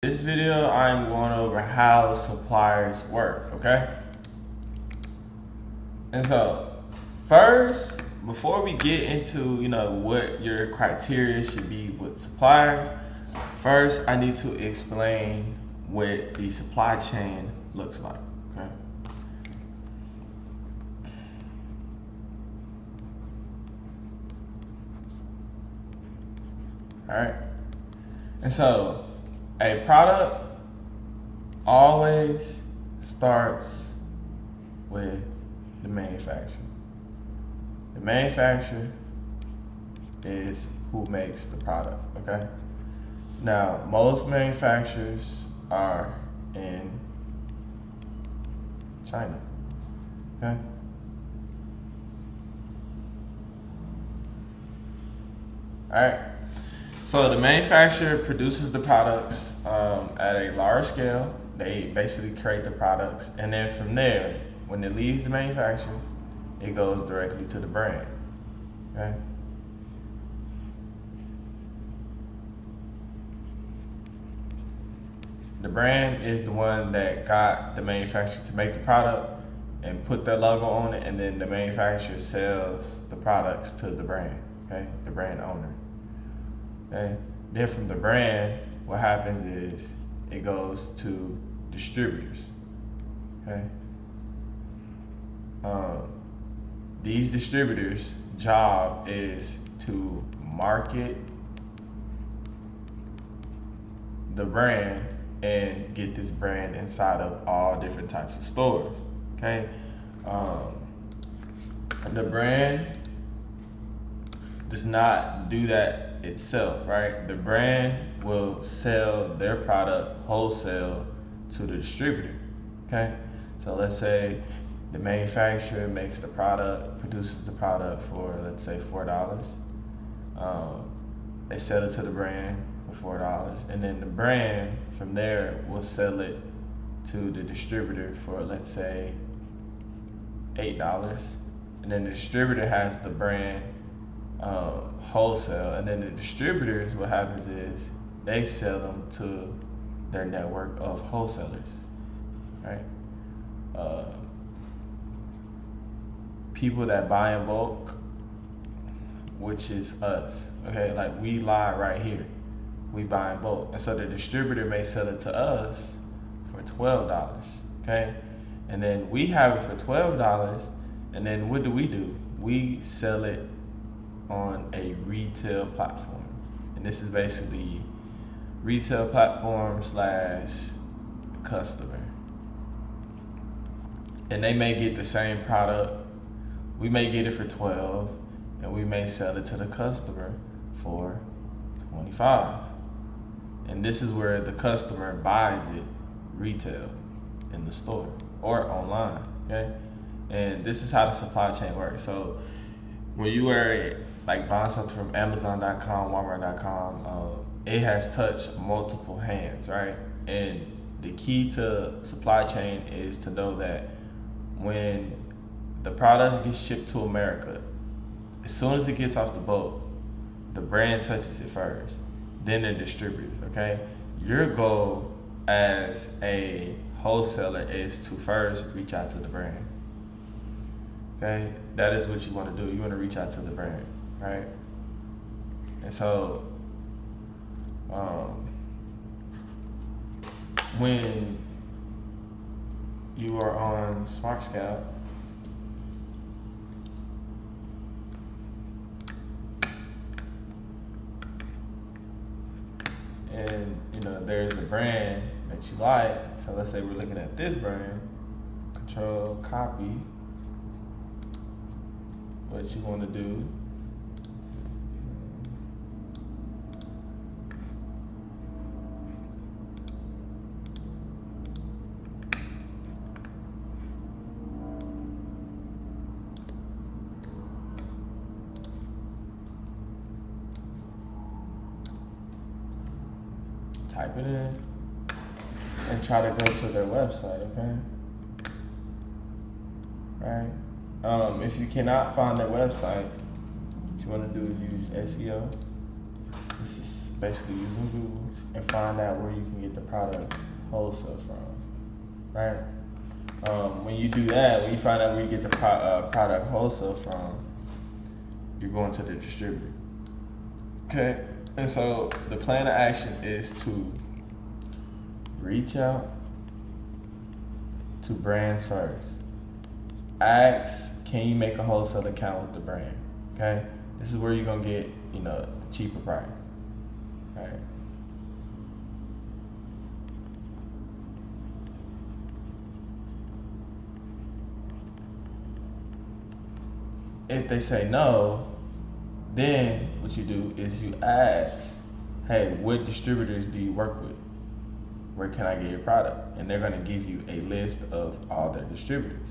This video, I'm going over how suppliers work, okay? And so, first, before we get into, what your criteria should be with suppliers, first, I need to explain what the supply chain looks like, okay? All right? And so, a product always starts with the manufacturer. The manufacturer is who makes the product, okay? Now, most manufacturers are in China, okay? All right. So the manufacturer produces the products at a large scale. They basically create the products, and then from there, when it leaves the manufacturer, it goes directly to the brand. Okay. The brand is the one that got the manufacturer to make the product and put their logo on it, and then the manufacturer sells the products to the brand. Okay, the brand owner. Okay. Then from the brand, what happens is it goes to distributors. Okay. These distributors' job is to market the brand and get this brand inside of all different types of stores. Okay. The brand does not do that itself, right? The brand will sell their product wholesale to the distributor, okay? So let's say the manufacturer makes the product, produces the product for, let's say, $4. They sell it to the brand for $4, and then the brand from there will sell it to the distributor for, let's say, $8, and then the distributor has the brand wholesale, and then the distributors, what happens is they sell them to their network of wholesalers, right? People that buy in bulk, which is us, okay? Like, we lie right here, we buy in bulk, and so the distributor may sell it to us for $12, okay? And then we have it for $12, and then what do? We sell it on a retail platform, and this is basically retail platform / customer, and they may get the same product. We may get it for $12, and we may sell it to the customer for $25, and this is where the customer buys it retail in the store or online, okay? And this is how the supply chain works. So when you are like buying something from Amazon.com, Walmart.com, it has touched multiple hands, right? And the key to supply chain is to know that when the product gets shipped to America, as soon as it gets off the boat, the brand touches it first, then the distributors, okay? Your goal as a wholesaler is to first reach out to the brand. Okay, that is what you want to do. You want to reach out to the brand, right? And so, when you are on Smart Scout, and there's a brand that you like. So let's say we're looking at this brand. Control copy. What you want to do type it in and try to go to their website, okay? Right? If you cannot find their website, what you want to do is use SEO. This is basically using Google and find out where you can get the product wholesale from, right? When you do that, when you find out where you get the product wholesale from, you're going to the distributor. Okay, and so the plan of action is to reach out to brands first. Ask, can you make a wholesale account with the brand? Okay, this is where you're gonna get, the cheaper price. Right. If they say no, then what you do is you ask, hey, what distributors do you work with? Where can I get your product? And they're gonna give you a list of all their distributors.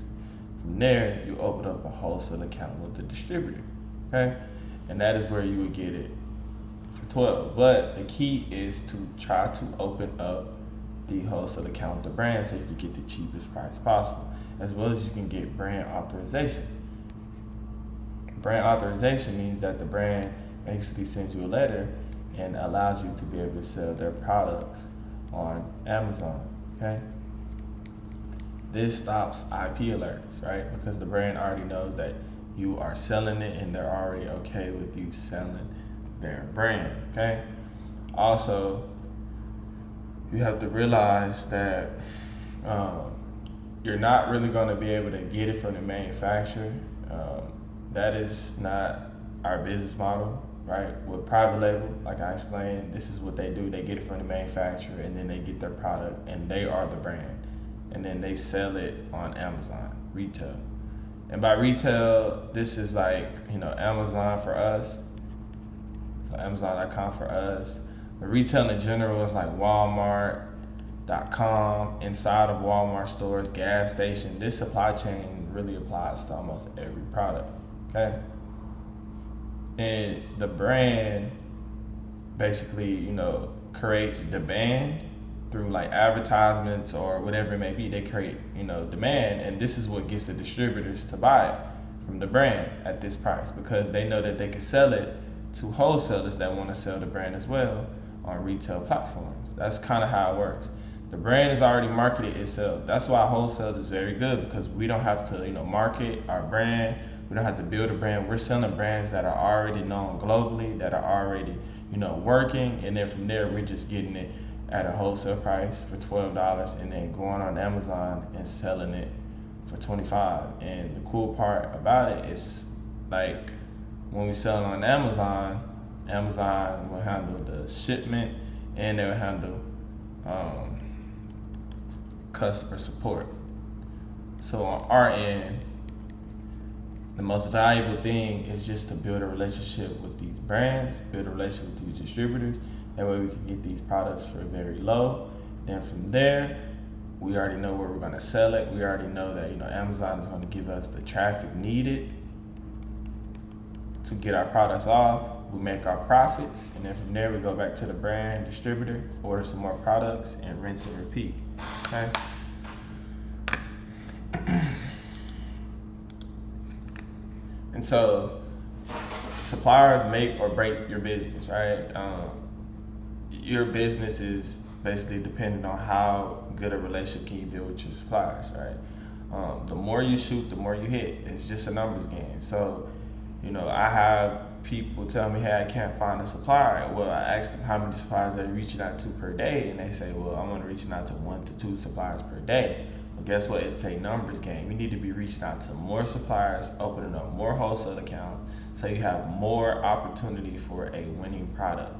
From there, you open up a wholesale account with the distributor, okay? And that is where you would get it for 12. But the key is to try to open up the wholesale account with the brand so you can get the cheapest price possible, as well as you can get brand authorization. Brand authorization means that the brand basically sends you a letter and allows you to be able to sell their products on Amazon, okay? This stops IP alerts, right? Because the brand already knows that you are selling it and they're already okay with you selling their brand, okay? Also, you have to realize that you're not really gonna be able to get it from the manufacturer. That is not our business model, right? With private label, like I explained, this is what they do. They get it from the manufacturer and then they get their product and they are the brand. And then they sell it on Amazon, retail. And by retail, this is like, Amazon for us. So Amazon.com for us. But retail in general is like Walmart.com, inside of Walmart stores, gas station. This supply chain really applies to almost every product, okay? And the brand basically, creates demand through like advertisements or whatever it may be. They create, demand, and this is what gets the distributors to buy it from the brand at this price, because they know that they can sell it to wholesalers that want to sell the brand as well on retail platforms. That's kind of how it works. The brand is already marketed itself. That's why wholesale is very good, because we don't have to, market our brand. We don't have to build a brand. We're selling brands that are already known globally, that are already, working, and then from there we're just getting it at a wholesale price for $12 and then going on Amazon and selling it for $25. And the cool part about it is, like, when we sell it on Amazon, Amazon will handle the shipment and they will handle customer support. So on our end, the most valuable thing is just to build a relationship with these brands, build a relationship with these distributors. That way we can get these products for very low. Then from there, we already know where we're gonna sell it. We already know that, Amazon is gonna give us the traffic needed to get our products off. We make our profits, and then from there we go back to the brand distributor, order some more products, and rinse and repeat, okay? And so suppliers make or break your business, right? Your business is basically dependent on how good a relationship can you build with your suppliers, right? The more you shoot, the more you hit. It's just a numbers game. So, I have people tell me, hey, I can't find a supplier. Well, I ask them how many suppliers they're reaching out to per day, and they say, well, I'm only reaching out to 1 to 2 suppliers per day. Well, guess what? It's a numbers game. You need to be reaching out to more suppliers, opening up more wholesale accounts, so you have more opportunity for a winning product,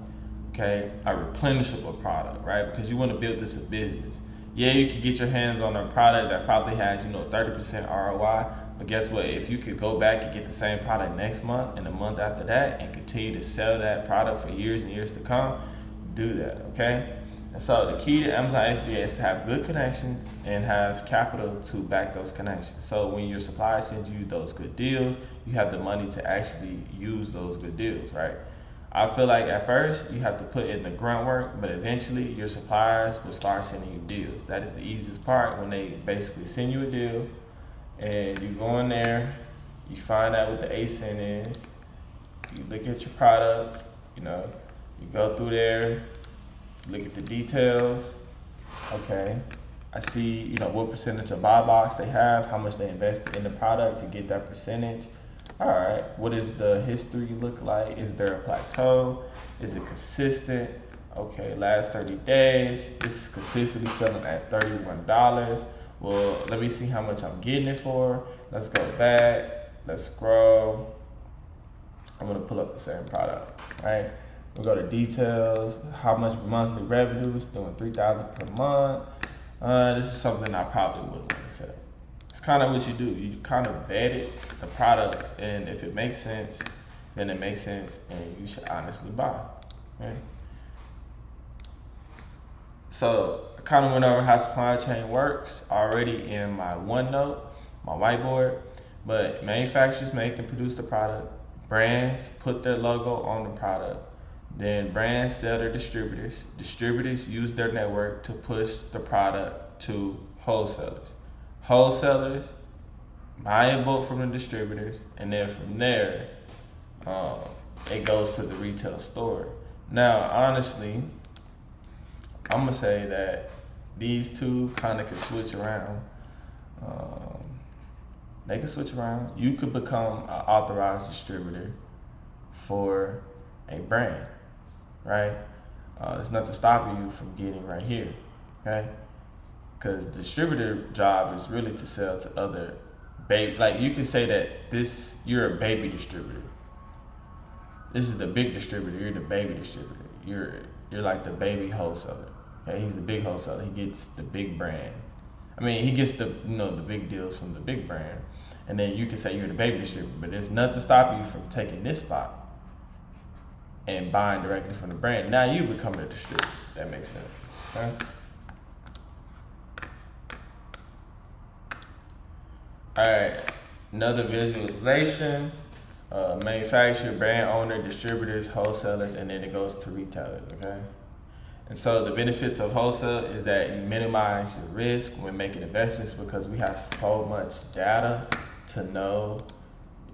okay? A replenishable product, right? Because you want to build this a business. Yeah, you can get your hands on a product that probably has, 30% ROI, but guess what? If you could go back and get the same product next month and the month after that and continue to sell that product for years and years to come, do that, okay? And so the key to Amazon FBA is to have good connections and have capital to back those connections. So when your supplier sends you those good deals, you have the money to actually use those good deals, right? I feel like at first you have to put in the grunt work, but eventually your suppliers will start sending you deals. That is the easiest part, when they basically send you a deal and you go in there, you find out what the ASIN is, you look at your product, You go through there, look at the details. Okay, I see, what percentage of buy box they have, how much they invested in the product to get that percentage. All right, what does the history look like? Is there a plateau? Is it consistent? Okay, last 30 days, this is consistently selling at $31. Well, let me see how much I'm getting it for. Let's go back, let's scroll. I'm gonna pull up the same product, right? We'll go to details, how much monthly revenue, it's doing $3,000 per month. This is something I probably wouldn't want to sell. It's kind of what you do. You kind of vet it, the products, and if it makes sense, then it makes sense, and you should honestly buy, right? So I kind of went over how supply chain works already in my OneNote, my whiteboard, but manufacturers make and produce the product. Brands put their logo on the product. Then brands sell their distributors. Distributors use their network to push the product to wholesalers. Wholesalers buy a bulk from the distributors, and then from there, it goes to the retail store. Now, honestly, I'm gonna say that these two kind of can switch around. They can switch around. You could become an authorized distributor for a brand, right? There's nothing stopping you from getting right here, okay? Because the distributor job is really to sell to other baby. Like, you can say that you're a baby distributor. This is the big distributor. You're the baby distributor. You're like the baby wholesaler. Okay, he's the big wholesaler. He gets the big brand. I mean, he gets the big deals from the big brand, and then you can say you're the baby distributor. But there's nothing stopping you from taking this spot and buying directly from the brand. Now you become a distributor. If that makes sense. Okay. All right. Another visualization. Manufacturer, brand owner, distributors, wholesalers, and then it goes to retailers. Okay. And so the benefits of wholesale is that you minimize your risk when making investments, because we have so much data to know,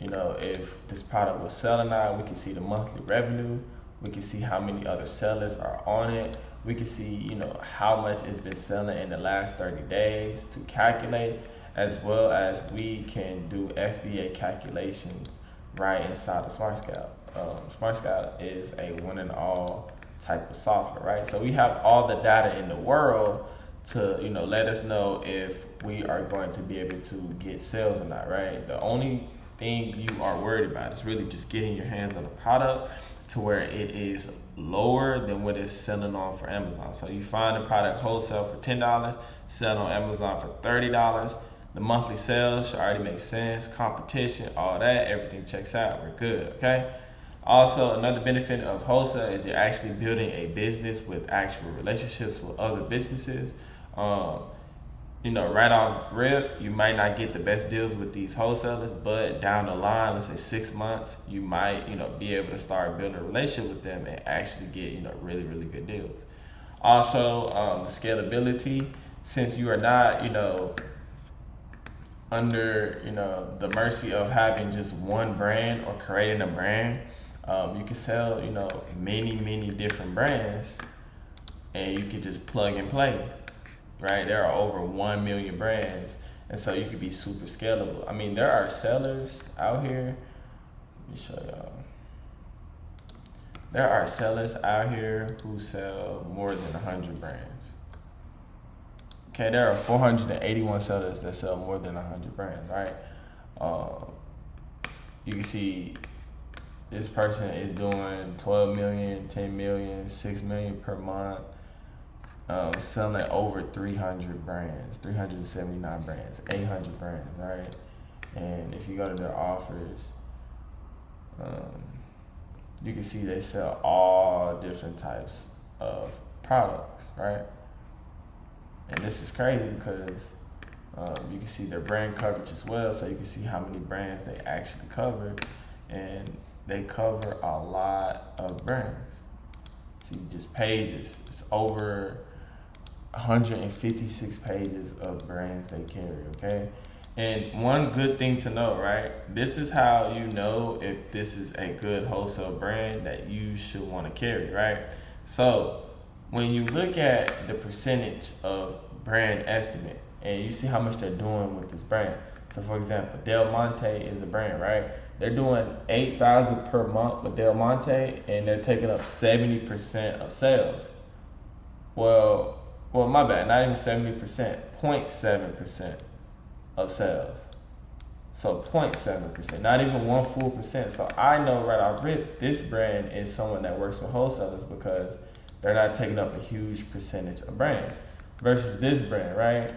if this product will sell or not. We can see the monthly revenue. We can see how many other sellers are on it. We can see, how much it's been selling in the last 30 days to calculate, as well as we can do FBA calculations right inside of SmartScout. SmartScout is a one and all type of software, right? So we have all the data in the world to, let us know if we are going to be able to get sales or not, right? The only thing you are worried about is really just getting your hands on the product to where it is lower than what it's selling on for Amazon. So you find a product wholesale for $10, sell on Amazon for $30. The monthly sales should already make sense. Competition, all that, everything checks out. We're good, okay? Also, another benefit of wholesale is you're actually building a business with actual relationships with other businesses. Right off rip, you might not get the best deals with these wholesalers, but down the line, let's say 6 months, you might, be able to start building a relationship with them and actually get, really, really good deals. Also, the scalability, since you are not, under, the mercy of having just one brand or creating a brand, you can sell, many different brands, and you can just plug and play, right? There are over 1 million brands, and so you can be super scalable. I mean, there are sellers out here. Let me show y'all. There are sellers out here who sell more than 100 brands. Okay, there are 481 sellers that sell more than 100 brands, right? You can see this person is doing 12 million, 10 million, 6 million per month, selling over 300 brands, 379 brands, 800 brands, right? And if you go to their offers, you can see they sell all different types of products, right? And this is crazy because you can see their brand coverage as well, so you can see how many brands they actually cover, and they cover a lot of brands. See, just pages. It's over 156 pages of brands they carry, okay? And one good thing to know, right? This is how you know if this is a good wholesale brand that you should want to carry, right? So when you look at the percentage of brand estimate and you see how much they're doing with this brand. So for example, Del Monte is a brand, right? They're doing 8,000 per month with Del Monte and they're taking up 70% of sales. Well, my bad, not even 70%, 0.7% of sales. So 0.7%, not even 1 full percent. So I know right off rip, this brand is someone that works with wholesalers because they're not taking up a huge percentage of brands. Versus this brand, right?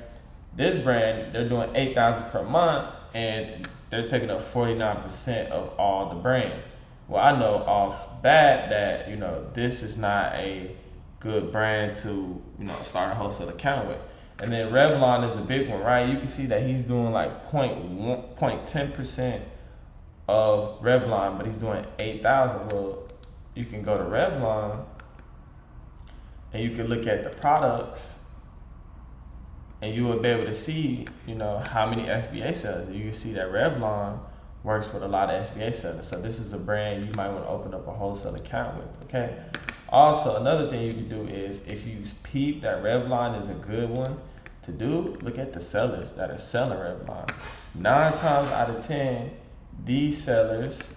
This brand, they're doing 8,000 per month and they're taking up 49% of all the brand. Well, I know off bat that, this is not a good brand to, start a wholesale account with. And then Revlon is a big one, right? You can see that he's doing like 0.10% of Revlon, but he's doing 8,000. Well, you can go to Revlon and you can look at the products and you will be able to see, how many FBA sellers. You can see that Revlon works with a lot of FBA sellers. So this is a brand you might want to open up a wholesale account with, okay? Also, another thing you can do is if you peep that Revlon is a good one to do, look at the sellers that are selling Revlon. 9 times out of 10, these sellers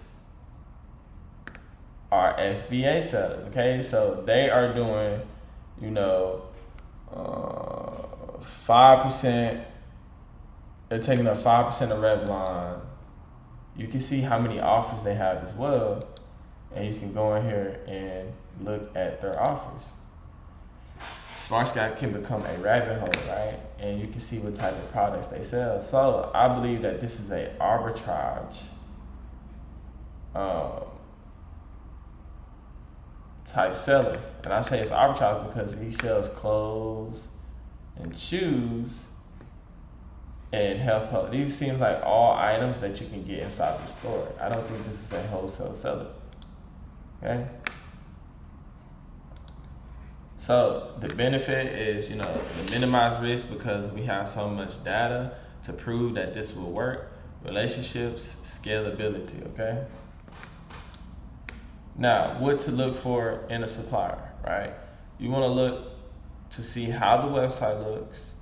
are FBA sellers, okay? So they are doing, 5%, they're taking up 5% of Revlon. You can see how many offers they have as well. And you can go in here and look at their offers. Smart Sky can become a rabbit hole, right? And you can see what type of products they sell. So I believe that this is a arbitrage type seller. And I say it's arbitrage because he sells clothes and shoes and health. These seems like all items that you can get inside the store. I don't think this is a wholesale seller. Okay. So the benefit is, the minimized risk because we have so much data to prove that this will work. Relationships, scalability, okay? Now, what to look for in a supplier, right? You want to look to see how the website looks.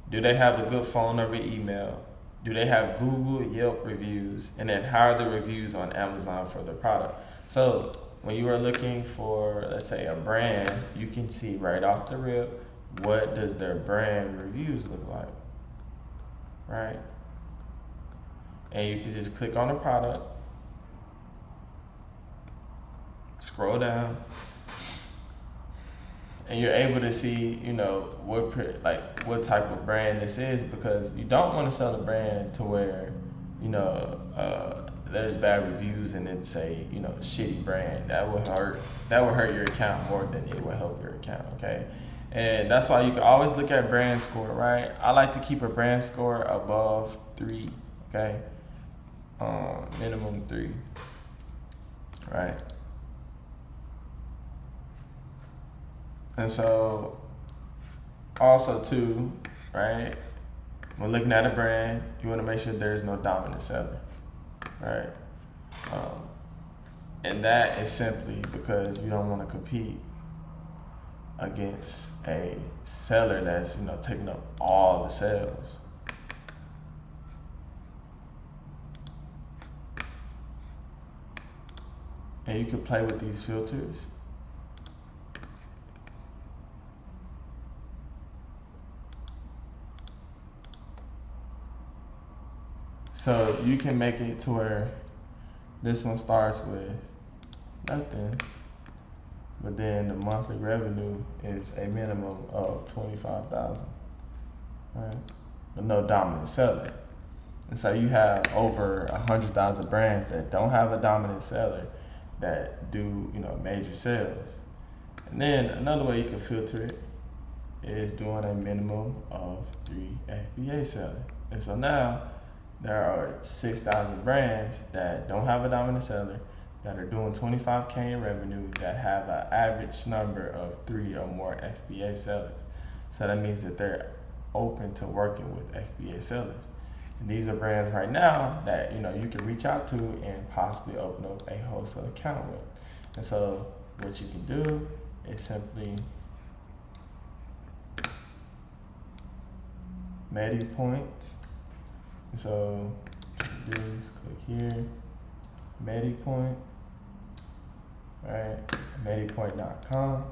Do they have a good phone number, email? Do they have Google, Yelp reviews? And then how are the reviews on Amazon for the product? So when you are looking for, let's say, a brand, you can see right off the rip, what does their brand reviews look like, right? And you can just click on the product, scroll down, and you're able to see, what type of brand this is, because you don't want to sell a brand to where, there's bad reviews and it's a shitty brand. That will hurt your account more than it will help your account, okay? And that's why you can always look at brand score, right? I like to keep a brand score above 3, okay? Minimum 3, right? And so also too, right? When looking at a brand, you want to make sure there's no dominant seller. Right, and that is simply because you don't want to compete against a seller that's taking up all the sales. And you can play with these filters. So you can make it to where this one starts with nothing, but then the monthly revenue is a minimum of $25,000, right? With no dominant seller. And so you have over 100,000 brands that don't have a dominant seller that do, major sales. And then another way you can filter it is doing a minimum of 3 FBA sellers. And so now there are 6,000 brands that don't have a dominant seller that are doing 25K in revenue that have an average number of 3 or more FBA sellers. So that means that they're open to working with FBA sellers. And these are brands right now that you can reach out to and possibly open up a wholesale account with. And so what you can do is simply MediPoint. And so what you do is click here, MediPoint, right? MediPoint.com.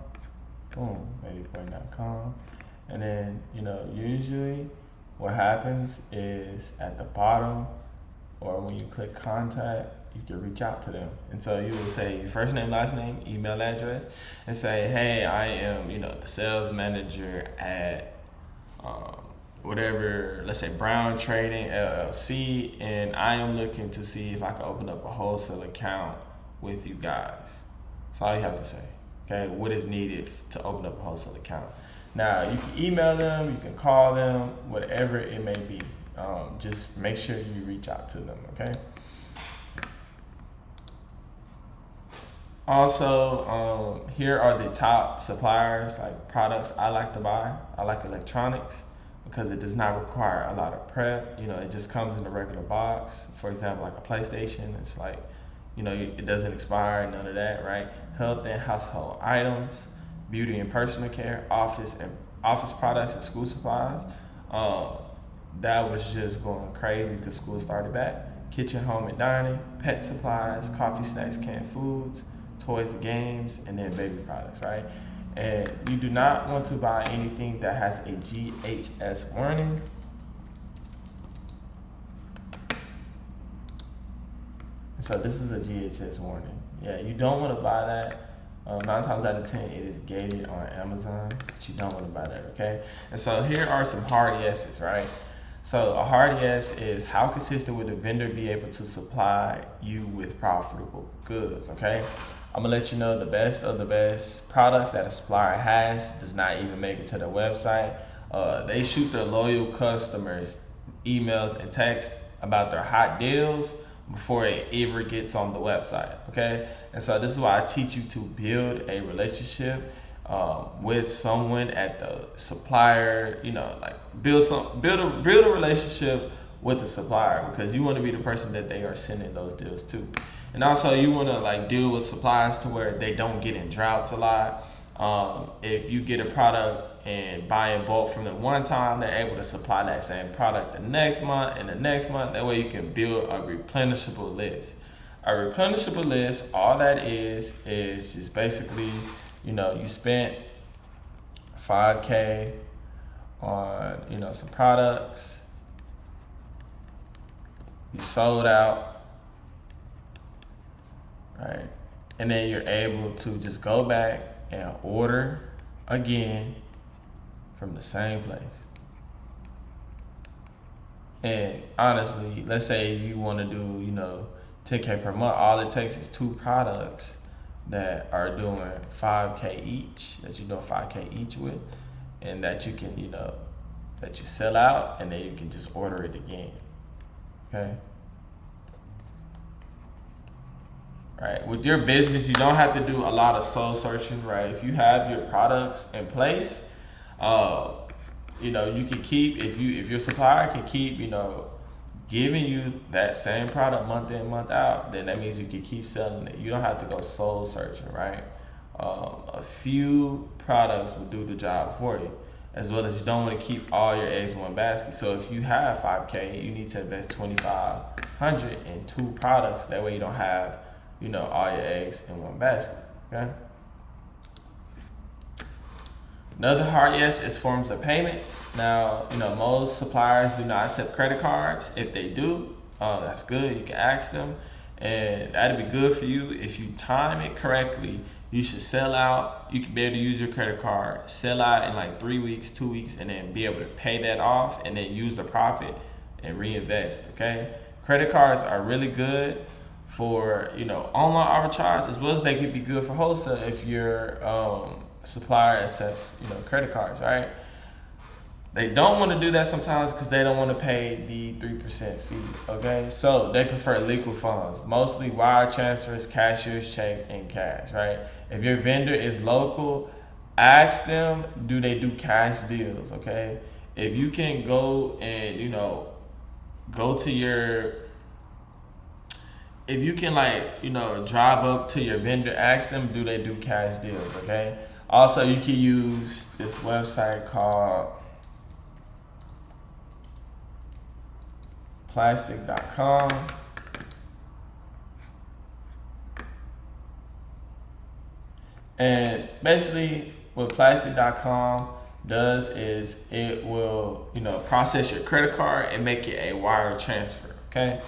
Boom, MediPoint.com. And then usually what happens is at the bottom, or when you click contact, you can reach out to them. And so you will say your first name, last name, email address, and say, hey, I am the sales manager at whatever, let's say Brown Trading LLC, and I am looking to see if I can open up a wholesale account with you guys. That's all you have to say. Okay, what is needed to open up a wholesale account? Now you can email them, you can call them, whatever it may be. Just make sure you reach out to them. Okay. Also, here are the top suppliers, like products I like to buy. I like electronics because it does not require a lot of prep. It just comes in a regular box. For example, like a PlayStation, it's like, it doesn't expire, none of that, right? Health and household items, beauty and personal care, office products and school supplies. That was just going crazy because school started back. Kitchen, home and dining, pet supplies, coffee, snacks, canned foods, toys and games, and then baby products, right? And you do not want to buy anything that has a GHS warning. So this is a GHS warning. Yeah, you don't want to buy that. 9 times out of 10, it is gated on Amazon, but you don't want to buy that, okay? And so here are some hard yeses, right? So a hard yes is, how consistent would the vendor be able to supply you with profitable goods, okay? I'm gonna let you know the best of the best products that a supplier has does not even make it to their website. They shoot their loyal customers emails and texts about their hot deals before it ever gets on the website, okay? And so this is why I teach you to build a relationship with someone at the supplier, like build a relationship with the supplier, because you want to be the person that they are sending those deals to. And also you want to deal with suppliers to where they don't get in droughts a lot. If you get a product and buy in bulk from them one time, they're able to supply that same product the next month and the next month. That way you can build a replenishable list. A replenishable list, all that is just basically, you spent $5K on, some products, you sold out, right? And then you're able to just go back and order again from the same place. And honestly, let's say you want to do, 10K per month. All it takes is 2 products that are doing 5K each, that you're doing 5K each with, and that you can, that you sell out, and then you can just order it again. Okay. Right. With your business, you don't have to do a lot of soul searching, right? If you have your products in place, you can keep, if your supplier can keep, giving you that same product month in, month out, then that means you can keep selling it. You don't have to go soul searching, right? A few products will do the job for you, as well as you don't want to keep all your eggs in one basket. So if you have 5K, you need to invest $2,500 in 2 products. That way you don't have, all your eggs in one basket, okay? Another hard yes is forms of payments. Now, most suppliers do not accept credit cards. If they do, that's good. You can ask them, and that'd be good for you. If you time it correctly, you should sell out. You can be able to use your credit card, sell out in like 3 weeks, 2 weeks, and then be able to pay that off and then use the profit and reinvest, okay? Credit cards are really good for, online arbitrage, as well as they could be good for wholesale if your supplier accepts, credit cards, right? They don't want to do that sometimes because they don't want to pay the 3% fee, okay? So they prefer liquid funds, mostly wire transfers, cashier's check, and cash, right? If your vendor is local, ask them, do they do cash deals, okay? If you can go and, go to your, if you can, like, you know, drive up to your vendor, ask them, do they do cash deals, okay? Also, you can use this website called plastic.com. And basically what plastic.com does is it will, you know, process your credit card and make it a wire transfer, okay?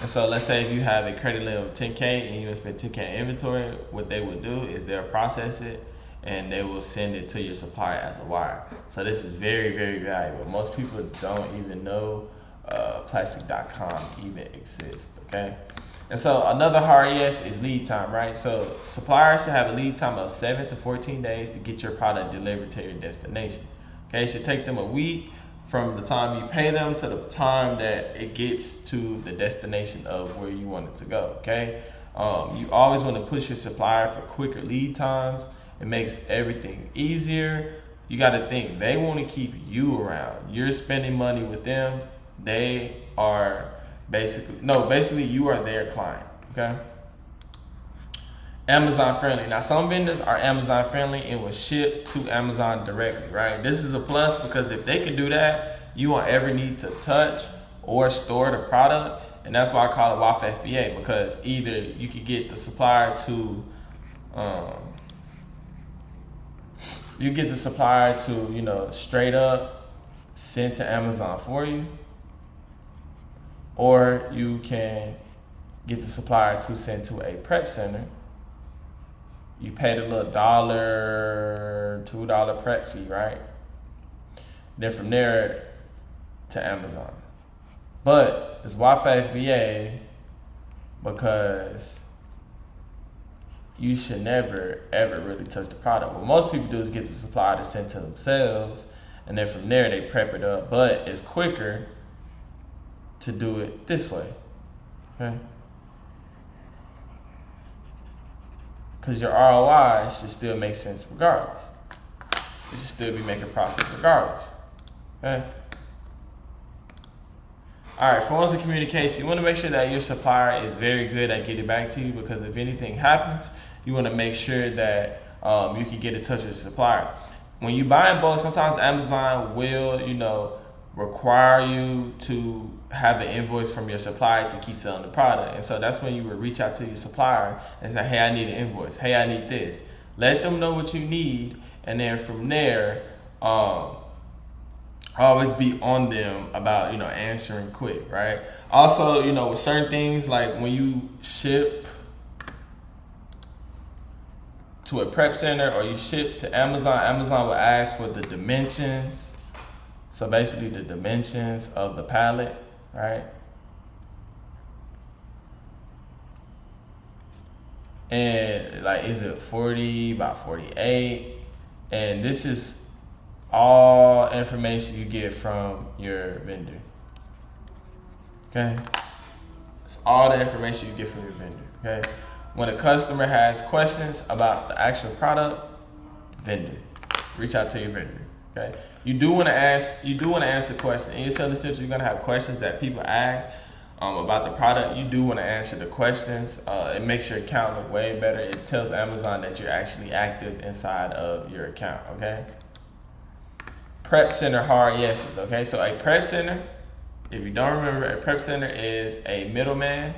And so let's say if you have a credit limit of 10K and you want to spend 10K in inventory, what they will do is they'll process it and they will send it to your supplier as a wire. So this is very, very valuable. Most people don't even know plastic.com even exists, okay? And so another hard yes is lead time, right? So suppliers should have a lead time of 7 to 14 days to get your product delivered to your destination. Okay, it should take them a week from the time you pay them to the time that it gets to the destination of where you want it to go, okay? You always want to push your supplier for quicker lead times. It makes everything easier. You got to think, they want to keep you around. You're spending money with them. They are basically you are their client, okay? Amazon friendly. Now some vendors are Amazon friendly and will ship to Amazon directly, right? This is a plus because if they can do that, you won't ever need to touch or store the product. And that's why I call it WAF FBA, because either you could get the supplier to, you know, straight up send to Amazon for you, or you can get the supplier to send to a prep center. You pay the little $2 prep fee, right? Then from there to Amazon. But it's Wi-Fi FBA because you should never ever really touch the product. What most people do is get the supplier to send to themselves, and then from there they prep it up. But it's quicker to do it this way, okay? Because your ROI should still make sense regardless. You should still be making profit regardless, okay? All right, forms of communication. You want to make sure that your supplier is very good at getting back to you, because if anything happens, you want to make sure that you can get in touch with the supplier. When you buy in bulk, sometimes Amazon will, you know, require you to have an invoice from your supplier to keep selling the product. And so that's when you would reach out to your supplier and say, hey, I need an invoice. Hey, I need this. Let them know what you need. And then from there, always be on them about, you know, answering quick, right? Also, you know, with certain things, like when you ship to a prep center or you ship to Amazon, Amazon will ask for the dimensions. So basically the dimensions of the pallet, right? And like, is it 40 by 48? And this is all information you get from your vendor, okay? It's all the information you get from your vendor, okay? When a customer has questions about the actual product, vendor, reach out to your vendor, okay? You do want to answer questions. In your selling essentials, you're gonna have questions that people ask about the product. You do want to answer the questions. It makes your account look way better. It tells Amazon that you're actually active inside of your account, okay? Prep center hard yeses, okay? So a prep center, if you don't remember, a prep center is a middleman,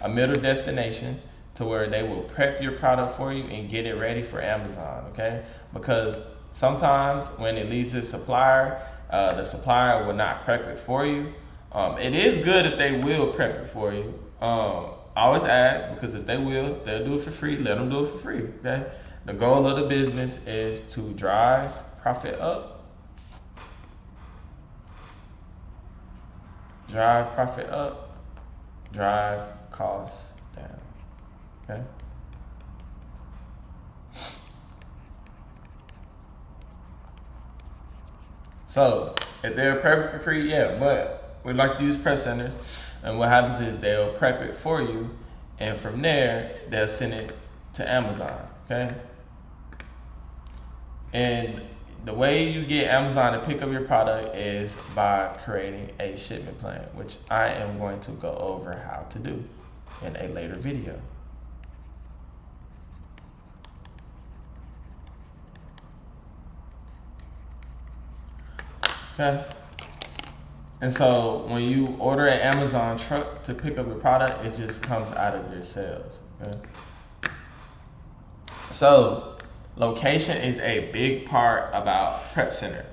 a middle destination to where they will prep your product for you and get it ready for Amazon, okay? Because sometimes when it leaves the supplier will not prep it for you. It is good if they will prep it for you. I always ask, because if they will, if they'll do it for free, let them do it for free, okay? The goal of the business is to drive profit up, drive profit up, drive costs down, okay? So if they're prepping for free, yeah, but we like to use prep centers, and what happens is they'll prep it for you, and from there they'll send it to Amazon, okay? And the way you get Amazon to pick up your product is by creating a shipment plan, which I am going to go over how to do in a later video. Okay. And so when you order an Amazon truck to pick up your product, it just comes out of your sales. Okay. So location is a big part about Prep Center.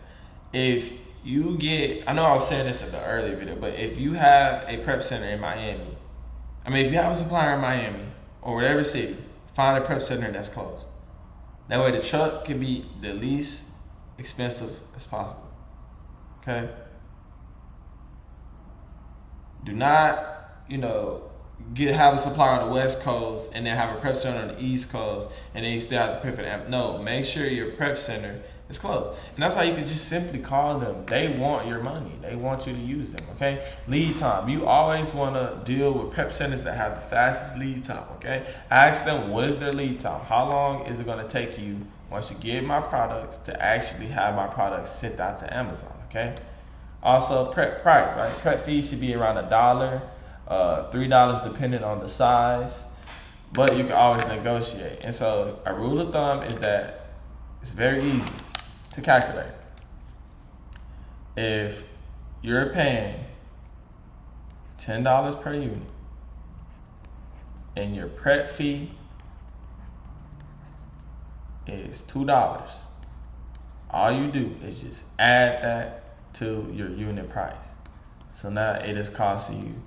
If you get, I know I was saying this in the earlier video, but if you have a Prep Center in Miami, if you have a supplier in Miami or whatever city, find a Prep Center that's close. That way the truck can be the least expensive as possible. Okay. Do not, have a supplier on the West Coast and then have a Prep Center on the East Coast and then you still have to pay for the No, make sure your Prep Center is closed. And that's why you can just simply call them. They want your money. They want you to use them, okay? Lead time. You always want to deal with Prep Centers that have the fastest lead time, okay? Ask them, what is their lead time? How long is it going to take you once you get my products to actually have my products sent out to Amazon, okay? Also, prep price, right? Prep fees should be around $1, $3 depending on the size, but you can always negotiate. And so a rule of thumb is that it's very easy to calculate. If you're paying $10 per unit and your prep fee is $2, all you do is just add that to your unit price. So now it is costing you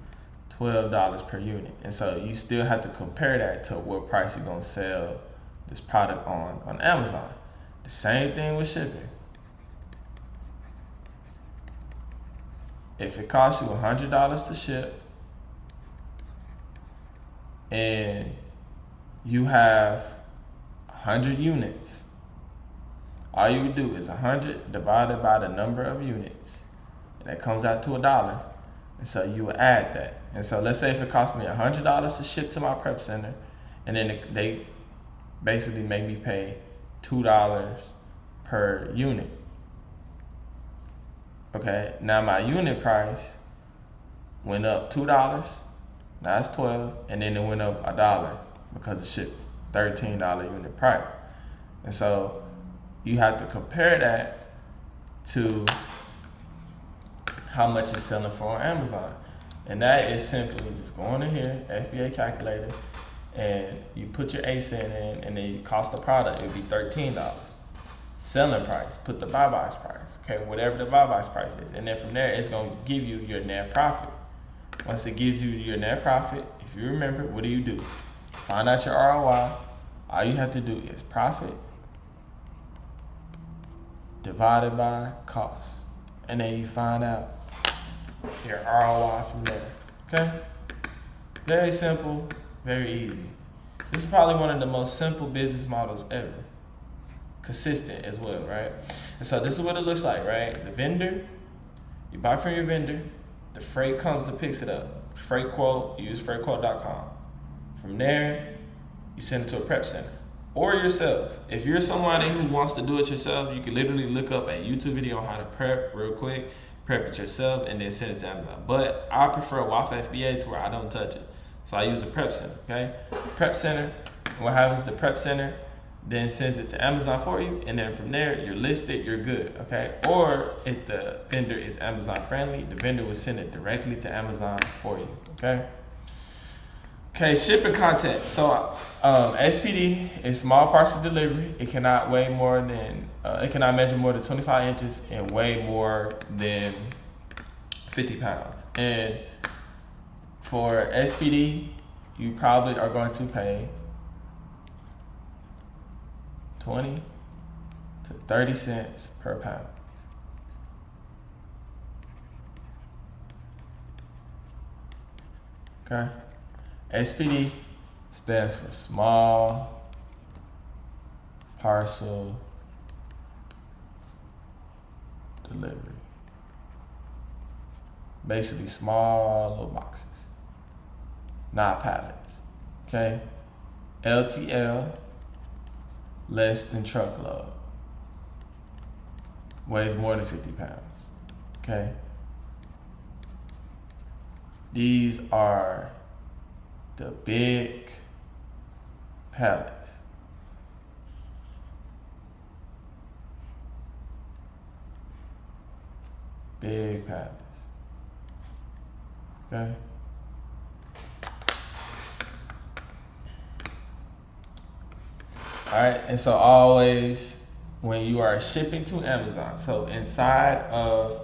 $12 per unit. And so you still have to compare that to what price you're gonna sell this product on Amazon. The same thing with shipping. If it costs you $100 to ship and you have 100 units, all you would do is 100 divided by the number of units, and that comes out to $1. And so you would add that. And so let's say if it cost me $100 to ship to my Prep Center, and then they basically make me pay $2 per unit. Okay, now my unit price went up $2, now it's $12, and then it went up $1 because it shipped $13 unit price. And so you have to compare that to how much it's selling for on Amazon. And that is simply just going in here, FBA calculator, and you put your ASIN in, and then you cost the product, it would be $13. Selling price, put the buy box price, okay, whatever the buy box price is. And then from there, it's gonna give you your net profit. Once it gives you your net profit, if you remember, what do? Find out your ROI. All you have to do is profit divided by cost. And then you find out your ROI from there, okay? Very simple, very easy. This is probably one of the most simple business models ever. Consistent as well, right? And so this is what it looks like, right? The vendor, you buy from your vendor, the freight comes and picks it up. Freight quote, you use freightquote.com. From there, you send it to a Prep Center. Or yourself. If you're somebody who wants to do it yourself, you can literally look up a YouTube video on how to prep real quick, prep it yourself, and then send it to Amazon. But I prefer Waffle FBA to where I don't touch it. So I use a Prep Center, okay? Prep Center, what happens, the Prep Center then sends it to Amazon for you, and then from there, you're listed, you're good, okay? Or if the vendor is Amazon friendly, the vendor will send it directly to Amazon for you, okay? Okay, shipping content. So SPD is small parcel delivery. It cannot weigh more than, it cannot measure more than 25 inches and weigh more than 50 pounds. And for SPD, you probably are going to pay 20 to 30 cents per pound. Okay. SPD stands for small parcel delivery. Basically small little boxes, not pallets. Okay. LTL, less than truckload. weighs more than 50 pounds. Okay. These are the big pallets. Big pallets. Okay. All right, and so always when you are shipping to Amazon, so inside of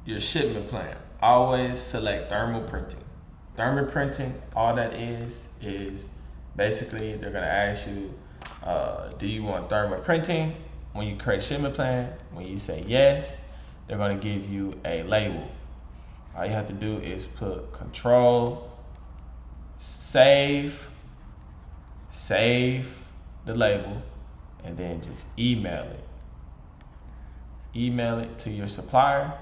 your shipment plan, always select thermal printing. Thermal printing, all that is basically they're gonna ask you, do you want thermal printing? When you create a shipment plan, when you say yes, they're gonna give you a label. All you have to do is put control, save the label, and then just email it. Email it to your supplier,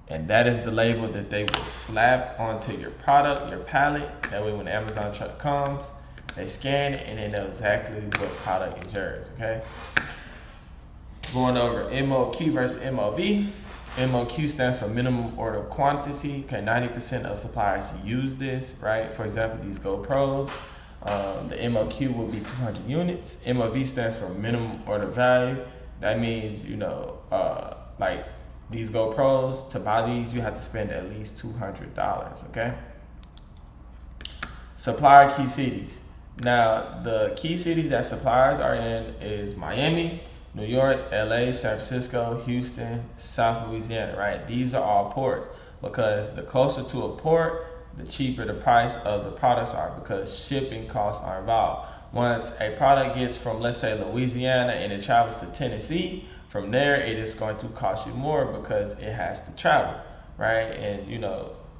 and that is the label that they will slap onto your product, your pallet. That way when the Amazon truck comes, they scan it and they know exactly what product is yours, okay? Going over MOQ versus MOV. MOQ stands for minimum order quantity. Okay, 90% of suppliers use this, right? For example, these GoPros. The MOQ will be 200 units. MOV stands for minimum order value. That means, like these GoPros, to buy these, you have to spend at least $200, okay? Supplier key cities. Now, the key cities that suppliers are in is Miami, New York, LA, San Francisco, Houston, South Louisiana, right? These are all ports because the closer to a port, the cheaper the price of the products are because shipping costs are involved. Once a product gets from, let's say, Louisiana and it travels to Tennessee, from there it is going to cost you more because it has to travel, right? And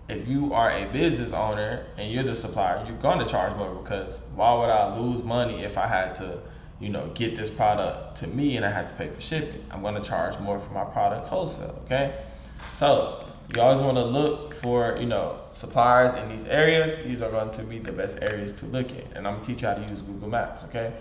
if you are a business owner and you're the supplier, you're going to charge more because why would I lose money if I had to, get this product to me and I had to pay for shipping? I'm going to charge more for my product wholesale, okay? So you always want to look for, suppliers in these areas. These are going to be the best areas to look in. And I'm going to teach you how to use Google Maps, okay?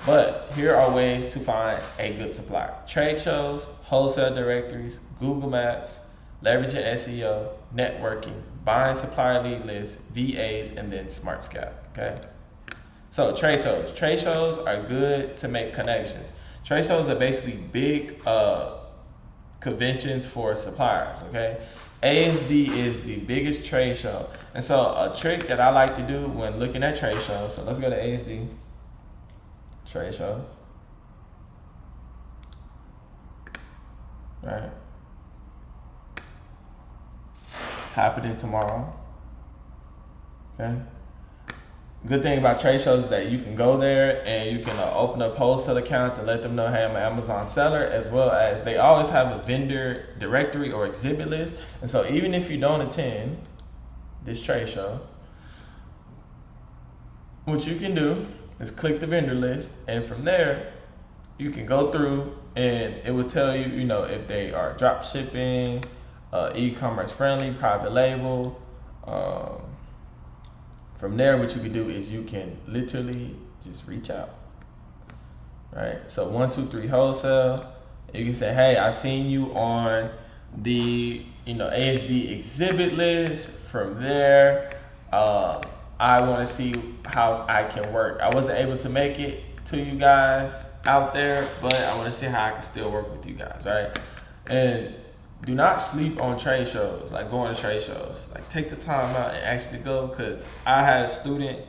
But here are ways to find a good supplier. Trade shows, wholesale directories, Google Maps, leveraging SEO, networking, buying supplier lead lists, VAs, and then SmartScout, okay? So trade shows. Trade shows are good to make connections. Trade shows are basically big conventions for suppliers, okay? ASD is the biggest trade show. And so a trick that I like to do when looking at trade shows, so let's go to ASD, trade show, right? Happening tomorrow, okay? Good thing about trade shows is that you can go there and you can open up wholesale accounts and let them know, hey, I'm an Amazon seller, as well as they always have a vendor directory or exhibit list. And so even if you don't attend this trade show, what you can do is click the vendor list, and from there you can go through and it will tell you, if they are drop shipping, e-commerce friendly, private label. From there, what you can do is you can literally just reach out, right? So 123 wholesale, you can say, hey, I seen you on the ASD exhibit list. From there, I want to see how I can work. I wasn't able to make it to you guys out there, but I want to see how I can still work with you guys, right? And do not sleep on trade shows, like going to trade shows. Like take the time out and actually go, because I had a student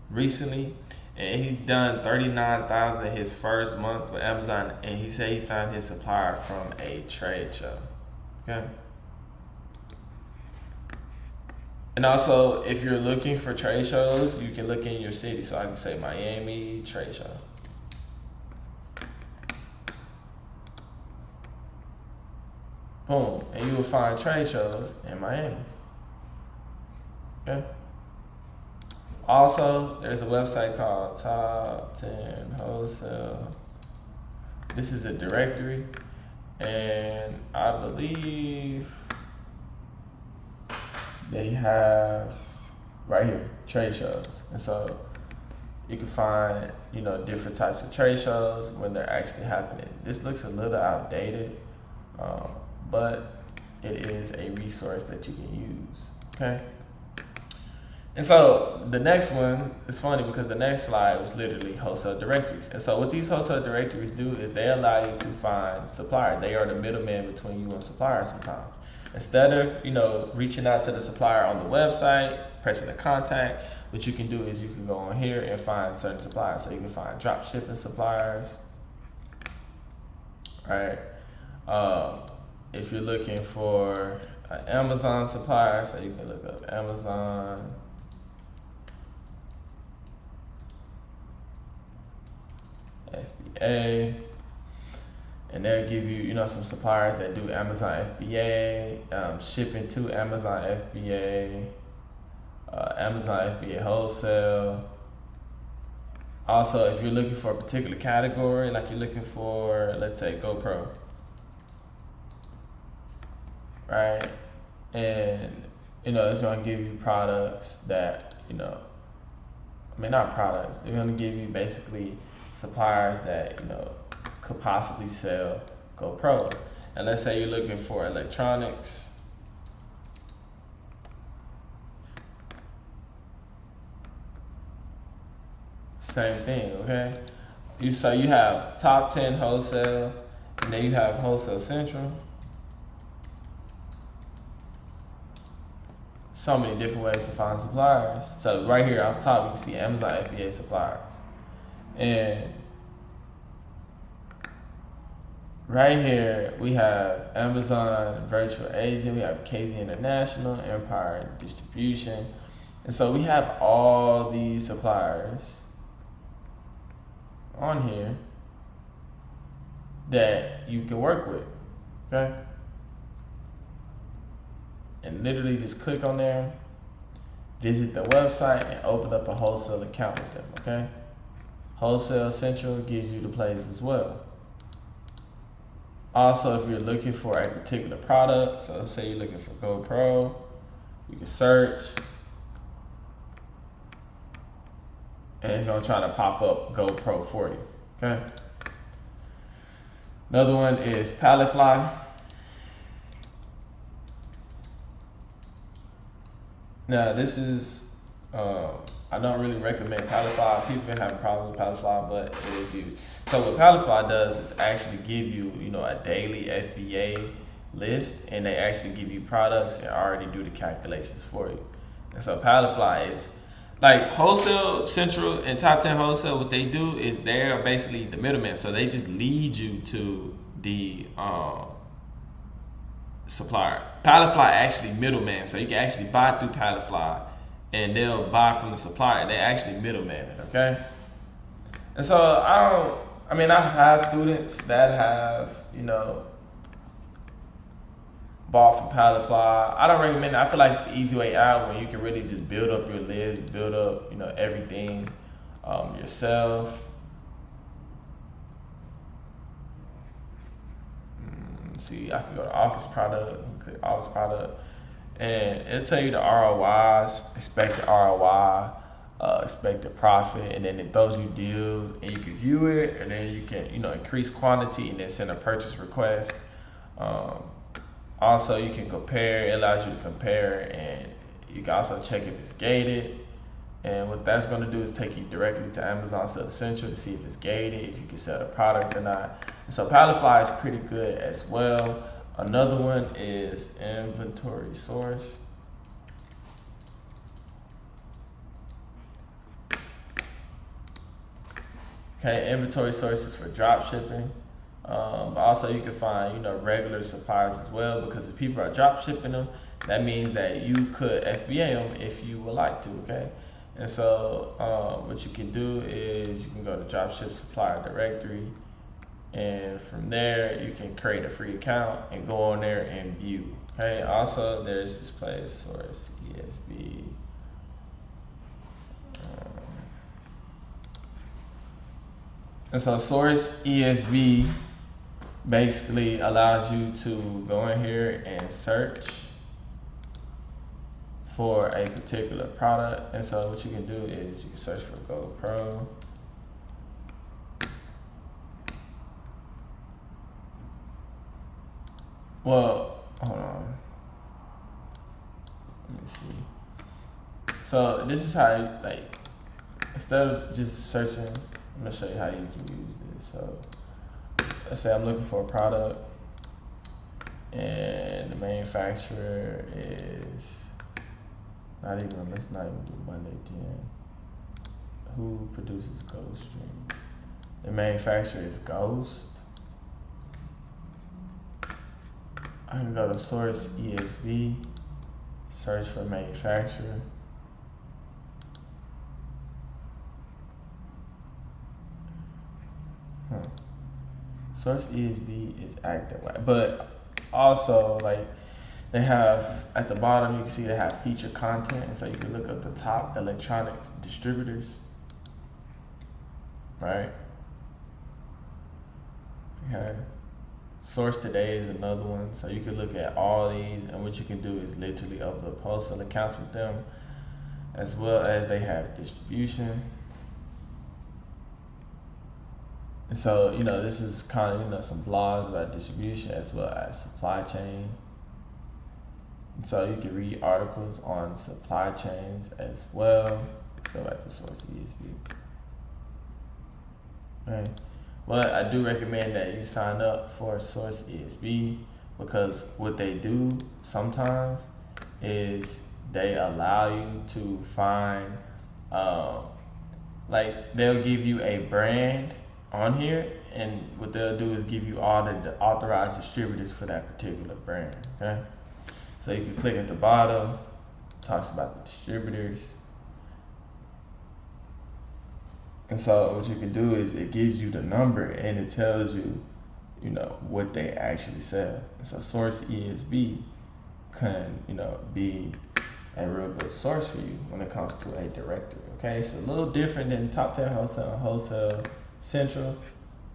recently and he's done $39,000 his first month with Amazon, and he said he found his supplier from a trade show, okay? And also, if you're looking for trade shows, you can look in your city. So I can say Miami trade show. Boom, and you will find trade shows in Miami. Okay. Also, there's a website called Top 10 Wholesale. This is a directory, and I believe they have right here trade shows. And so You can find, different types of trade shows when they're actually happening. This looks a little outdated, but it is a resource that you can use, okay? And so the next one is funny because the next slide was literally wholesale directories. And so what these wholesale directories do is they allow you to find suppliers. They are the middleman between you and suppliers sometimes. Instead of, reaching out to the supplier on the website, pressing the contact, what you can do is you can go on here and find certain suppliers. So you can find drop shipping suppliers, right? If you're looking for an Amazon supplier, so you can look up Amazon. FBA, and they'll give you, some suppliers that do Amazon FBA, shipping to Amazon FBA, Amazon FBA wholesale. Also, if you're looking for a particular category, like you're looking for, let's say, GoPro, right? And, it's going to give you products that, not products. They're going to give you basically suppliers that, could possibly sell GoPro. And let's say you're looking for electronics. Same thing, okay? So you have top 10 wholesale, and then you have wholesale central. So many different ways to find suppliers. So right here off top, you can see Amazon FBA suppliers. And right here, we have Amazon Virtual Agent, we have KZ International, Empire Distribution. And so we have all these suppliers on here that you can work with, okay? And literally just click on there, visit the website, and open up a wholesale account with them, okay? Wholesale Central gives you the plays as well. Also, if you're looking for a particular product, so let's say you're looking for GoPro, you can search, and it's gonna try to pop up GoPro for you, okay? Another one is Palletfly. Now this is, I don't really recommend Palletfly. People been having problems with Palletfly, but it is used. So what Palletfly does is actually give you, a daily FBA list, and they actually give you products and already do the calculations for you. And so Palletfly is like wholesale central and top 10 wholesale. What they do is they're basically the middleman. So they just lead you to the supplier. Palletfly actually middleman. So you can actually buy through Palletfly, and they'll buy from the supplier. They actually middleman it, okay? And so I have students that have, bought from Palletfly. I don't recommend it. I feel like it's the easy way out when you can really just build up your list, build up, everything yourself. See, I can go to office product, click office product, and it'll tell you the ROI, expected ROI, expected profit, and then it throws you deals, and you can view it, and then you can, increase quantity, and then send a purchase request. Also, you can compare. It allows you to compare, and you can also check if it's gated. And what that's going to do is take you directly to Amazon Seller Central to see if it's gated, if you can sell the product or not. And so Palletfly is pretty good as well. Another one is Inventory Source. Okay, Inventory Source is for drop shipping. Also, you can find, regular suppliers as well, because if people are drop shipping them, that means that you could FBA them if you would like to, okay? And so what you can do is you can go to Dropship Supplier Directory, and from there you can create a free account and go on there and view, okay? Also, there's Display Source ESB. And so Source ESB basically allows you to go in here and search for a particular product. And so what you can do is you can search for GoPro. Well, hold on. Let me see. So this is how you, like, instead of just searching, I'm gonna show you how you can use this. So let's say I'm looking for a product and the manufacturer is let's not even do Monday Gen. Who produces Ghost Streams? The manufacturer is Ghost. I can go to source EXB, search for manufacturer. Source EXB is active, but also like they have at the bottom, you can see they have featured content, and so you can look up the top electronics distributors, right? Okay. Source Today is another one, so you can look at all these, and what you can do is literally upload wholesale accounts with them, as well as they have distribution. And so, this is kind of, some blogs about distribution as well as supply chain. And so you can read articles on supply chains as well. Let's go back to Source ESB. Okay. But I do recommend that you sign up for Source ESB, because what they do sometimes is they allow you to find, they'll give you a brand on here, and what they'll do is give you all the authorized distributors for that particular brand. Okay, so you can click at the bottom, it talks about the distributors, and so what you can do is it gives you the number and it tells you, what they actually sell. And so Source ESB can, be a real good source for you when it comes to a directory. Okay, it's a little different than Top 10 Wholesale and Wholesale Central,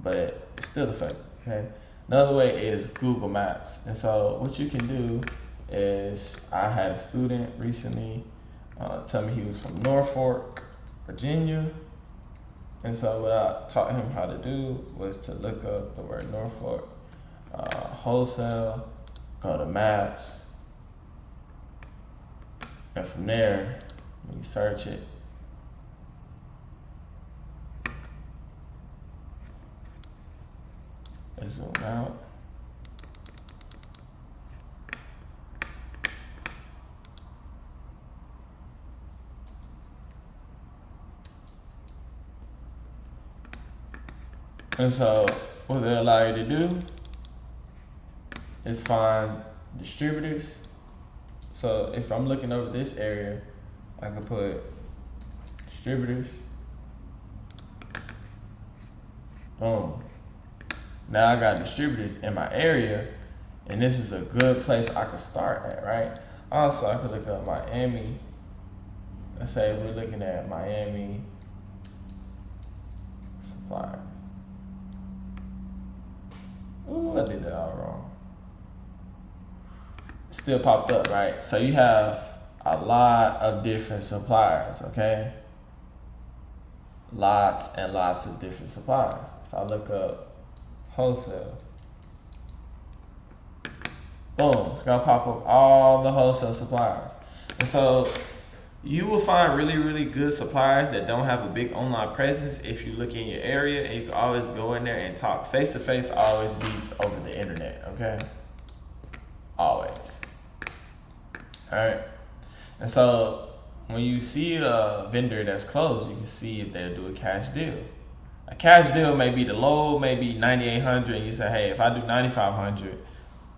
but it's still effective. Okay. Another way is Google Maps. And so what you can do is, I had a student recently tell me he was from Norfolk, Virginia. And so what I taught him how to do was to look up the word Norfolk, wholesale, go to maps, and from there, when you search it, zoom out. And so what they allow you to do is find distributors. So if I'm looking over this area, I can put distributors. Boom. Now I got distributors in my area, and this is a good place I could start at, right? Also, I could look up Miami. Let's say we're looking at Miami suppliers. Ooh, I did that all wrong. Still popped up, right? So you have a lot of different suppliers, okay? Lots and lots of different suppliers. If I look up wholesale, boom, it's gonna pop up all the wholesale suppliers. And so you will find really, really good suppliers that don't have a big online presence if you look in your area, and you can always go in there and talk. Face to face always beats over the internet, okay? Always. All right. And so when you see a vendor that's closed, you can see if they'll do a cash deal. A cash deal may be the low, maybe $9,800, and you say, hey, if I do $9,500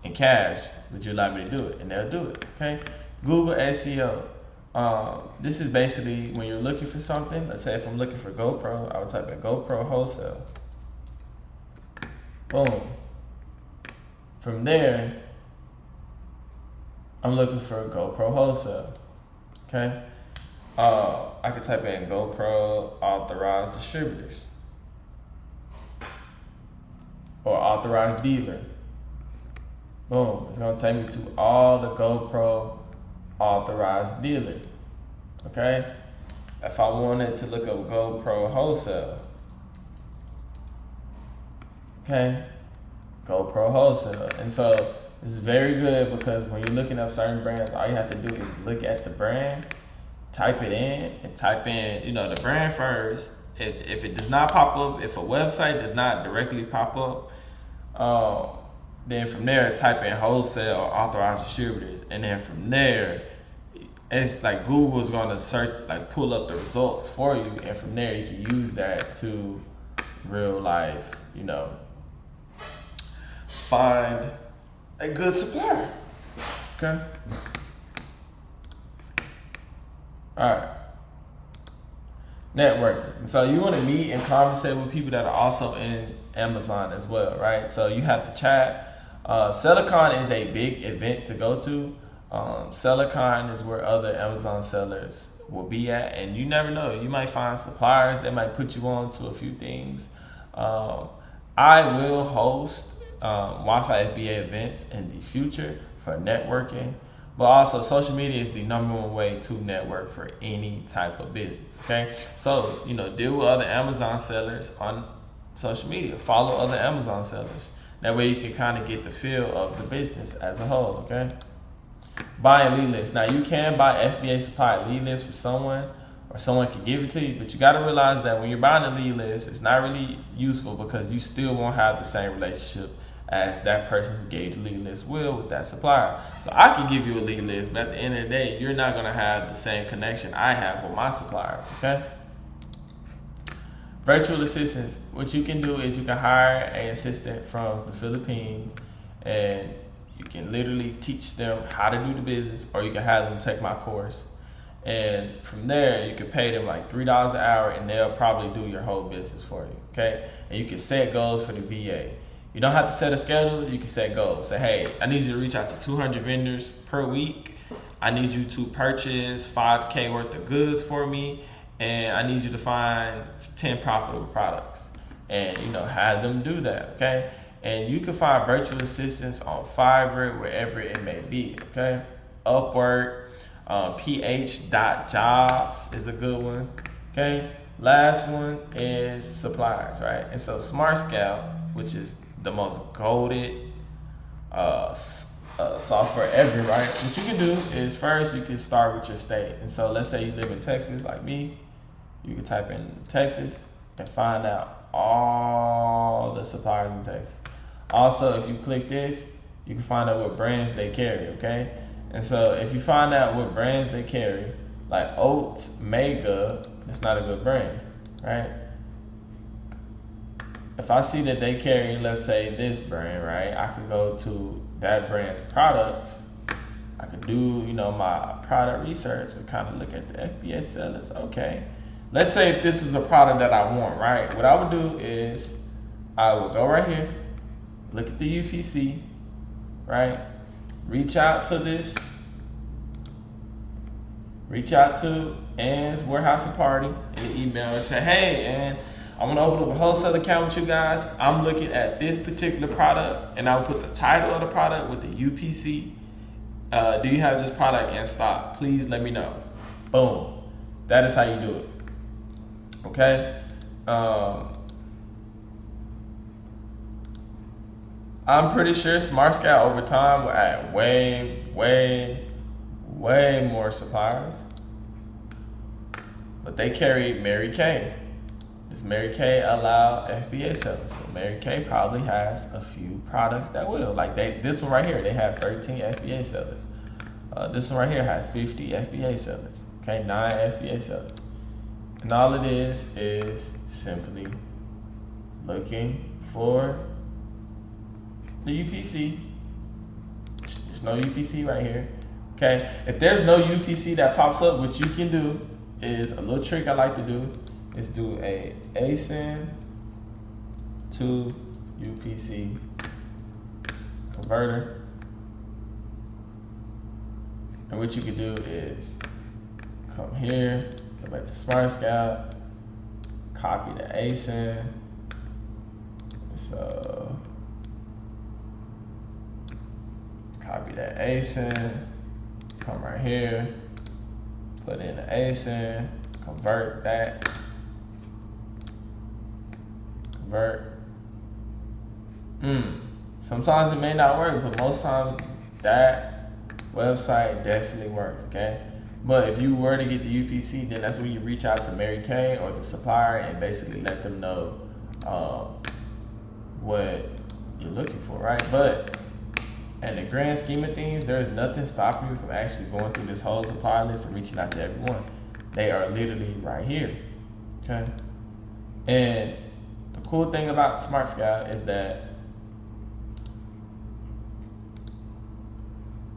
in cash, would you allow me to do it? And they'll do it, okay? Google SEO. This is basically when you're looking for something. Let's say if I'm looking for GoPro, I would type in GoPro wholesale. Boom. From there, I'm looking for GoPro wholesale. Okay. I could type in GoPro authorized distributors or authorized dealer. Boom. It's gonna take me to all the GoPro authorized dealer. Okay. If I wanted to look up GoPro wholesale, okay, GoPro wholesale. And so it's very good because when you're looking up certain brands, all you have to do is look at the brand, type it in, and type in, the brand first. If it does not pop up, if a website does not directly pop up, then from there type in wholesale or authorized distributors, and then from there, it's like Google's gonna search, like pull up the results for you, and from there you can use that to real life, find a good supplier. Okay. All right. Networking. So you want to meet and conversate with people that are also in Amazon as well, right? So you have to chat. SellerCon is a big event to go to. SellerCon is where other Amazon sellers will be at, and you never know. You might find suppliers. They might put you on to a few things. I will host Wi-Fi FBA events in the future for networking, but also social media is the number one way to network for any type of business. Okay, so deal with other Amazon sellers on social media. Follow other Amazon sellers. That way you can kind of get the feel of the business as a whole. Okay. Buying lead lists. Now you can buy FBA supplied lead lists from someone, or someone can give it to you, but you got to realize that when you're buying a lead list, it's not really useful because you still won't have the same relationship as that person who gave the lead list will with that supplier. So I can give you a lead list, but at the end of the day, you're not going to have the same connection I have with my suppliers. Okay. Virtual assistants. What you can do is you can hire an assistant from the Philippines, and you can literally teach them how to do the business, or you can have them take my course. And from there, you can pay them like $3 an hour, and they'll probably do your whole business for you. Okay. And you can set goals for the VA. You don't have to set a schedule. You can set goals. Say, hey, I need you to reach out to 200 vendors per week. I need you to purchase 5K worth of goods for me. And I need you to find 10 profitable products. And, have them do that. Okay. And you can find virtual assistants on Fiverr, wherever it may be. Okay. Upwork, ph.jobs is a good one. Okay. Last one is suppliers, right? And so Smart Scout, which is the most goated software ever, right? What you can do is first you can start with your state. And so let's say you live in Texas like me. You can type in Texas and find out all the suppliers in Texas. Also, if you click this, you can find out what brands they carry, okay? And so if you find out what brands they carry, like Oats, Mega, that's not a good brand, right? If I see that they carry, let's say, this brand, right, I can go to that brand's products. I could do, my product research and kind of look at the FBA sellers. Okay. Let's say if this is a product that I want, right? What I would do is I would go right here, look at the UPC, right? Reach out to Ann's Warehouse and Party in the email and say, hey, Ann, I want to open up a wholesale account with you guys. I'm looking at this particular product, and I'll put the title of the product with the UPC. Do you have this product in stock? Please let me know. Boom. That is how you do it. Okay. I'm pretty sure Smart Scout over time will add way more suppliers. But they carry Mary Kay. Does Mary Kay allow FBA sellers? Well, Mary Kay probably has a few products that will. Like this one right here, they have 13 FBA sellers. This one right here has 50 FBA sellers. Okay, 9 FBA sellers. And all it is simply looking for the UPC. There's no UPC right here. Okay, if there's no UPC that pops up, what you can do is a little trick I like to do is do a ASIN to UPC converter. And what you can do is come here, go back to Smart Scout, copy the ASIN. So copy that ASIN, come right here, put in the ASIN, convert that, convert. Sometimes it may not work, but most times that website definitely works, okay? But if you were to get the UPC, then that's when you reach out to Mary Kay or the supplier and basically let them know what you're looking for, right? But in the grand scheme of things, there's nothing stopping you from actually going through this whole supplier list and reaching out to everyone. They are literally right here, okay? And the cool thing about Smart Scout is that,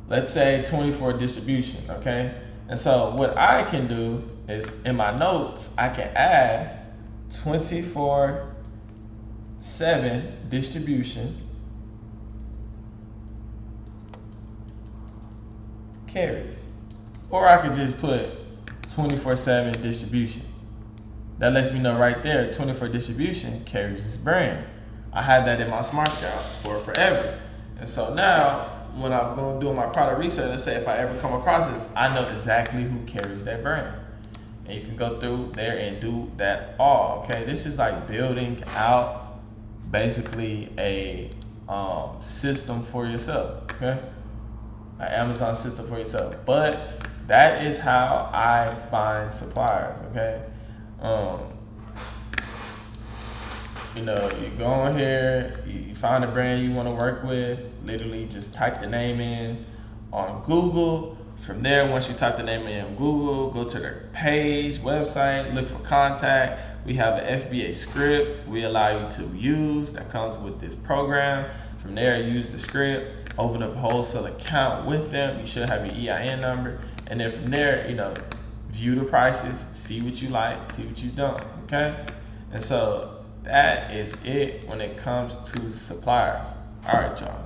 let's say 24 distribution, okay? And so what I can do is in my notes, I can add 24/7 distribution carries. Or I could just put 24/7 distribution. That lets me know right there, 24 distribution carries this brand. I had that in my Smart Scout for forever. And so now, when I'm going to do my product research, let's say if I ever come across this, I know exactly who carries that brand. And you can go through there and do that all, okay? This is like building out basically a system for yourself, okay? An Amazon system for yourself. But that is how I find suppliers, okay? You know, you go on here, you find a brand you want to work with, literally just type the name in on Google. From there, once you type the name in on Google, go to their page, website, look for contact. We have an FBA script we allow you to use that comes with this program. From there, use the script, open up a wholesale account with them. You should have your EIN number. And then from there, you know, view the prices, see what you like, see what you don't, okay? And so that is it when it comes to suppliers. All right, y'all.